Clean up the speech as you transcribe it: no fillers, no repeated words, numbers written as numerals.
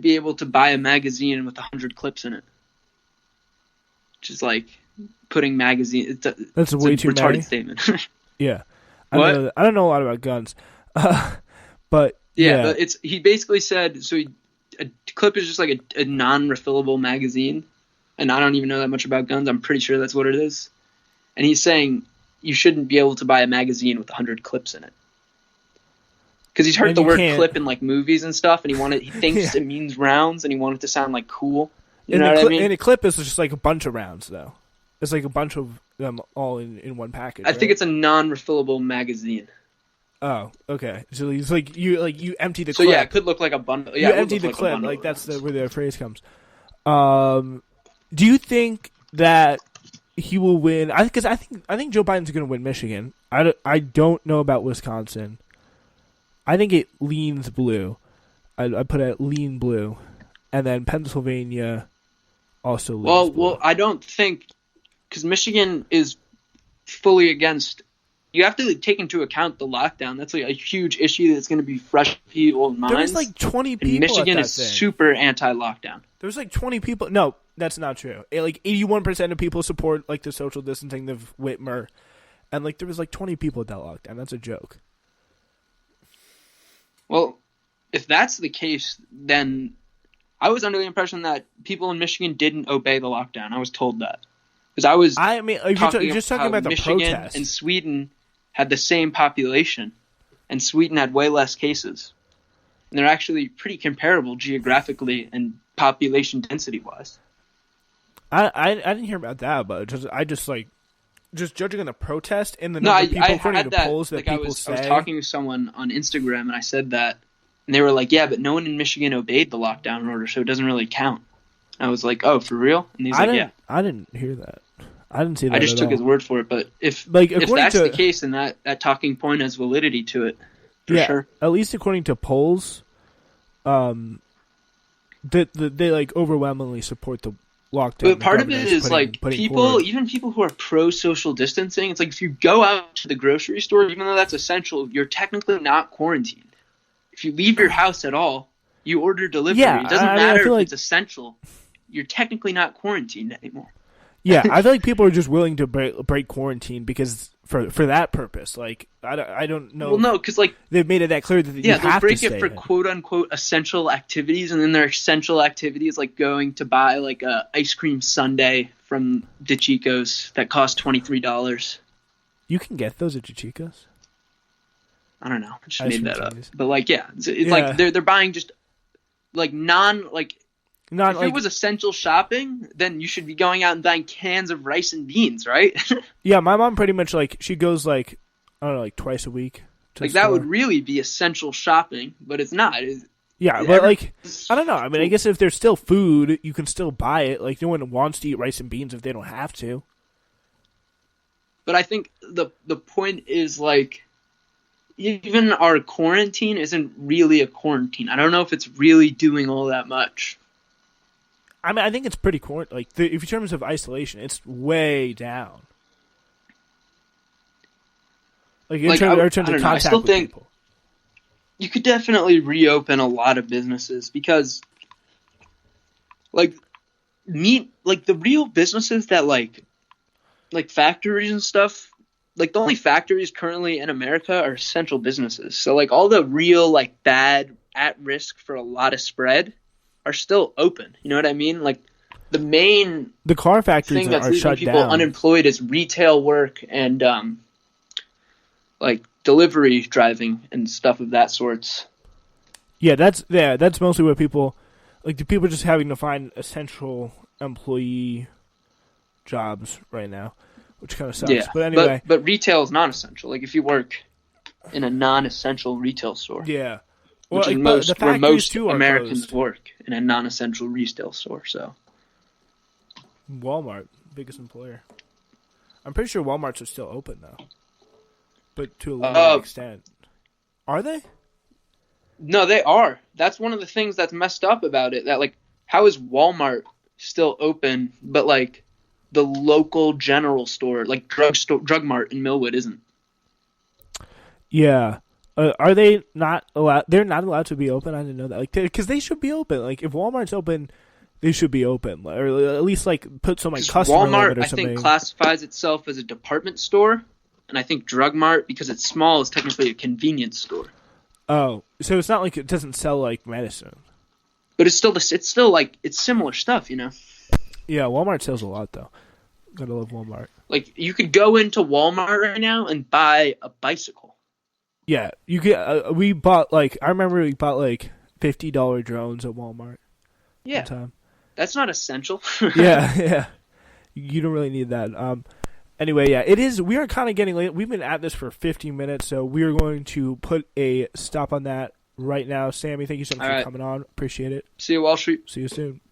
be able to buy a magazine with 100 clips in it. Which is like putting magazine. That's a way too retarded many statement. Yeah, What? I don't know a lot about guns, but Yeah, but he basically said so. A clip is just like a non-refillable magazine, and I don't even know that much about guns. I'm pretty sure that's what it is. And he's saying you shouldn't be able to buy a magazine with 100 clips in it. Because he's heard the word clip in like movies and stuff, and he thinks it means rounds, and he wanted it to sound like cool. You know what I mean? And a clip is just like a bunch of rounds, though. It's like a bunch of them all in one package. I think it's a non-refillable magazine. Oh, okay. So it's like you empty the clip. So yeah, it could look like a bundle. Yeah, you empty the clip, like that's where the phrase comes. Do you think that he will win? Because I think Joe Biden's going to win Michigan. I don't know about Wisconsin. I think it leans blue. I put it lean blue, and then Pennsylvania also leans blue. Well, I don't think because Michigan is fully against. You have to take into account the lockdown. That's like a huge issue that's going to be fresh in people's minds. There's like 20 people. And Michigan at that is thing. super anti-lockdown. There's like 20 people. No, that's not true. Like 81% of people support like the social distancing of Whitmer, and like there was like 20 people at that lockdown. That's a joke. Well, if that's the case, then I was under the impression that people in Michigan didn't obey the lockdown. I was told that because I mean, you're just talking about the Michigan protests. And Sweden had the same population, and Sweden had way less cases, and they're actually pretty comparable geographically and population density wise. I didn't hear about that, but just judging on the protest and the number of people according to polls that people say. I was talking to someone on Instagram, and I said that, and they were like, "Yeah, but no one in Michigan obeyed the lockdown order, so it doesn't really count." I was like, "Oh, for real?" And he's like, "Yeah." I didn't hear that. I didn't see that. I just took his word for it. But if that's the case, then that talking point has validity to it, for sure. At least according to polls, they like overwhelmingly support the lockdown. But part of it is like even people who are pro social distancing. It's like if you go out to the grocery store, even though that's essential, you're technically not quarantined. If you leave your house at all, you order delivery. It doesn't matter if it's essential. You're technically not quarantined anymore. Yeah, I feel like people are just willing to break quarantine because for that purpose. Like I don't know. Well, no, because like they've made it that clear that you have to they'll break it for quote unquote essential activities, and then their essential activities like going to buy like a ice cream sundae from DeChico's that costs $23. You can get those at DeChico's. I don't know. I just made that up. But like, yeah, it's like they're buying just like if it was essential shopping, then you should be going out and buying cans of rice and beans, right? Yeah, my mom pretty much like she goes like I don't know, like twice a week. Like that would really be essential shopping, but it's not. But like I don't know. I mean, I guess if there's still food, you can still buy it. Like no one wants to eat rice and beans if they don't have to. But I think the point is like even our quarantine isn't really a quarantine. I don't know if it's really doing all that much. I mean, I think it's pretty like in terms of isolation, it's way down. Like in terms of contact I still with think people. You could definitely reopen a lot of businesses because, like the real businesses that like factories and stuff. Like the only factories currently in America are essential businesses. So like all the real like bad at risk for a lot of spread are still open. You know what I mean? Like the car factories thing that's are leaving shut people down. Unemployed is retail work and like delivery driving and stuff of that sorts. Yeah, that's mostly what people like. The people just having to find essential employee jobs right now, which kind of sucks. Yeah, but anyway, but retail is non-essential. Like if you work in a non-essential retail store. Yeah. Which is where most Americans work in a non-essential retail store. So, Walmart, biggest employer. I'm pretty sure Walmarts are still open though, but to a limited extent. Are they? No, they are. That's one of the things that's messed up about it. That like, how is Walmart still open, but like the local general store, like Drug Mart in Millwood, isn't? Yeah. Are they not allowed? They're not allowed to be open. I didn't know that. Like, because they should be open. Like, if Walmart's open, they should be open, or at least like put some like customer limit Walmart, or I something. think, classifies itself as a department store, and I think Drug Mart, because it's small, is technically a convenience store. Oh, so it's not like it doesn't sell like medicine. But it's still like it's similar stuff, you know. Yeah, Walmart sells a lot though. Gotta love Walmart. Like you could go into Walmart right now and buy a bicycle. Yeah, you get. We bought like I remember we bought like $50 drones at Walmart. Yeah, one time. That's not essential. yeah. You don't really need that. Anyway, yeah, it is. We are kind of getting late. We've been at this for 15 minutes, so we are going to put a stop on that right now. Sammy, thank you so much for coming on. Appreciate it. See you, Wall Street. See you soon.